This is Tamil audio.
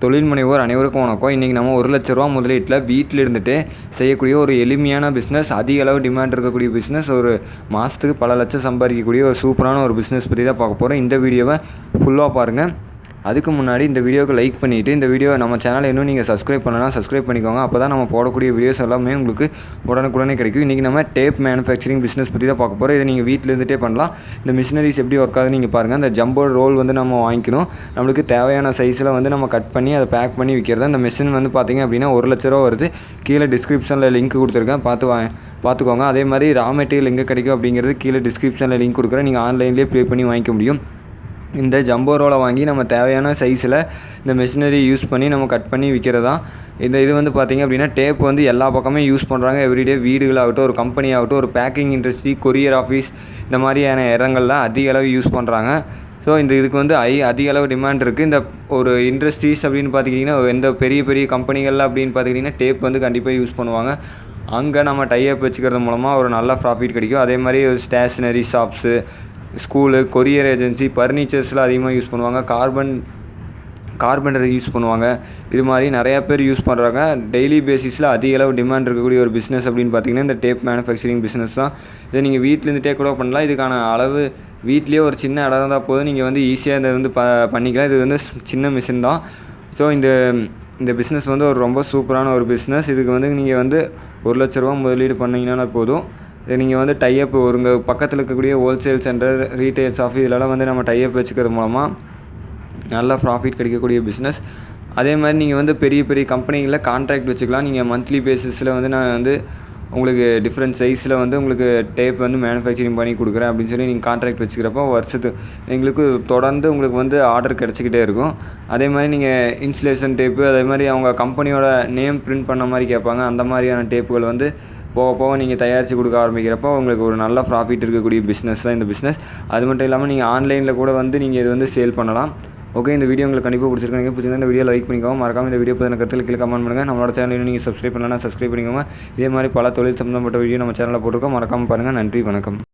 தொழில் முனைவோர் அனைவருக்கும் வணக்கம். இன்றைக்கி நம்ம ரூ. 1,00,000 முதலீட்டில் வீட்டில் இருந்துட்டு செய்யக்கூடிய ஒரு எளிமையான பிஸ்னஸ், அதிக அளவு டிமாண்ட் இருக்கக்கூடிய பிஸ்னஸ், ஒரு மாதத்துக்கு பல லட்சம் சம்பாதிக்கக்கூடிய ஒரு சூப்பரான ஒரு பிஸ்னஸ் பற்றி தான் பார்க்க போகிறோம். இந்த வீடியோவை ஃபுல்லாக பாருங்கள். அதுக்கு முன்னாடி இந்த வீடியோவுக்கு லைக் பண்ணிவிட்டு, இந்த வீடியோ நம்ம சேனலை இன்னும் நீங்கள் சப்ஸ்கிரைப் பண்ணலாம், சப்ஸ்கிரைப் பண்ணிக்கோங்க. அப்போ தான் நம்ம போடக்கூடிய வீடியோஸ் எல்லாமே உங்களுக்கு உடனுக்குடனே கிடைக்கும். இன்றைக்கி நம்ம டேப் மேனுஃபேக்சரிங் பிஸ்னஸ் பற்றி தான் பார்க்க போகிறோம். இதை நீங்கள் வீட்டில் இருந்துகிட்டே பண்ணலாம். இந்த மிஷினரிஸ் எப்படி ஒர்க் ஆகுதுன்னு நீங்கள் பாருங்கள். இந்த ஜம்போ ரோல் நம்ம வாங்கிக்கணும். நம்மளுக்கு தேவையான சைஸில் நம்ம கட் பண்ணி அதை பேக் பண்ணி விற்கிறது. அந்த மிஷின் பார்த்திங்க அப்படின்னா ரூ. 1,00,000 வருது. கீழே டிஸ்கிரிப்ஷனில் லிங்க் கொடுத்துருக்கேன், பார்த்துக்கோங்க. அதே மாதிரி ரா மெட்டீரியல் எங்கே கிடைக்கும் அப்படிங்கிறது கீழே டிஸ்கிரிப்ஷனில் லிங்க் கொடுக்குறேன். நீங்கள் ஆன்லைன்லேயே ப்ளே பண்ணி வாங்கிக்க முடியும். இந்த ஜம்போ ரோலை வாங்கி நம்ம தேவையான சைஸில் இந்த மிஷினரி யூஸ் பண்ணி நம்ம கட் பண்ணி விற்கிறதா. இது பார்த்திங்க அப்படின்னா டேப் எல்லா பக்கமே யூஸ் பண்ணுறாங்க. எவ்ரிடே வீடுகளாகட்டும், ஒரு கம்பெனி ஆகட்டும், ஒரு பேக்கிங் இண்டஸ்ட்ரி, கொரியர் ஆஃபீஸ், இந்த மாதிரியான இடங்கள்ல அதிக அளவு யூஸ் பண்ணுறாங்க. ஸோ இதுக்கு அதிக அளவு டிமாண்ட் இருக்குது. இந்த ஒரு இண்டஸ்ட்ரீஸ் அப்படின்னு பார்த்துக்கிட்டிங்கன்னா, எந்த பெரிய பெரிய கம்பெனிகளில் அப்படின்னு பார்த்துக்கிட்டிங்கன்னா டேப் கண்டிப்பாக யூஸ் பண்ணுவாங்க. அங்கே நம்ம டைப் வச்சுக்கிறது மூலமாக ஒரு நல்ல ப்ராஃபிட் கிடைக்கும். அதே மாதிரி ஒரு stationery shops, school, courier agency, ஃபர்னிச்சர்ஸில் அதிகமாக யூஸ் பண்ணுவாங்க. கார்பெண்டர் யூஸ் பண்ணுவாங்க. இது மாதிரி நிறையா பேர் யூஸ் பண்ணுறாங்க. டெய்லி பேசிஸில் அதிக அளவு டிமாண்ட் இருக்கக்கூடிய ஒரு பிஸ்னஸ் அப்படின்னு பார்த்திங்கன்னா இந்த டேப் மேனுஃபேக்சரிங் பிஸ்னஸ் தான். இதை நீங்கள் வீட்டிலேருந்துட்டே கூட பண்ணலாம். இதுக்கான அளவு வீட்லேயே ஒரு சின்ன இடம் இருந்தால் போதும். நீங்கள் ஈஸியாக இதை பண்ணிக்கலாம். இது சின்ன மிஷின் தான். ஸோ இந்த பிஸ்னஸ் ஒரு ரொம்ப சூப்பரான ஒரு பிஸ்னஸ். இதுக்கு நீங்கள் ரூ. 1,00,000 முதலீடு பண்ணிங்கன்னா போதும். இதை நீங்கள் டைப் உங்கள் பக்கத்தில் இருக்கக்கூடிய ஹோல்சேல் சென்டர், ரீட்டைல் ஷாப் இதெல்லாம் நம்ம டைப் வச்சுக்கிறது மூலமாக நல்ல ப்ராஃபிட் கிடைக்கக்கூடிய பிஸ்னஸ். அதே மாதிரி நீங்கள் பெரிய பெரிய கம்பெனிகளில் கான்ட்ராக்ட் வச்சுக்கலாம். நீங்கள் மந்த்லி பேசிஸில் நான் உங்களுக்கு டிஃப்ரெண்ட் சைஸில் உங்களுக்கு டேப் மேனுஃபேக்சரிங் பண்ணி கொடுக்குறேன் அப்படின்னு சொல்லி நீங்கள் கான்ட்ராக்ட் வச்சுக்கிறப்போ வருஷத்துக்கு எங்களுக்கு தொடர்ந்து உங்களுக்கு ஆர்டர் கிடச்சிக்கிட்டே இருக்கும். அதே மாதிரி நீங்கள் இன்சுலேஷன் டேப்பு, அதே மாதிரி அவங்க கம்பெனியோட நேம் பிரிண்ட் பண்ண மாதிரி கேட்பாங்க. அந்த மாதிரியான டேப்புகள் போக போக நீங்கள் தயாரித்து கொடுக்க ஆரம்பிக்கிறப்போ உங்களுக்கு ஒரு நல்ல ப்ராஃபிட் இருக்கக்கூடிய பிஸ்னஸ் தான் இந்த பிஸ்னஸ். அது மட்டும் இல்லாமல் நீங்கள் ஆன்லைனில் கூட நீங்கள் இது சேல் பண்ணலாம். ஓகே, இந்த வீடியோ உங்களுக்கு கண்டிப்பாக பிடிச்சிருக்கீங்க. இந்த வீடியோ லைக் பண்ணிக்கோங்க. மறக்காமல் இந்த வீடியோ பற்றின கருத்தில் கீழே கமெண்ட் பண்ணுங்கள். நம்மளோட சேனல் நீங்கள் சப்ஸ்கிரைப் பண்ணலாம், சப்ஸ்கிரைப் பண்ணிக்கோங்க. இதே மாதிரி பல தொழில் சம்பந்தப்பட்ட வீடியோ நம்ம சேனலில் போட்டிருக்கோம். மறக்காமல் பாருங்கள். நன்றி, வணக்கம்.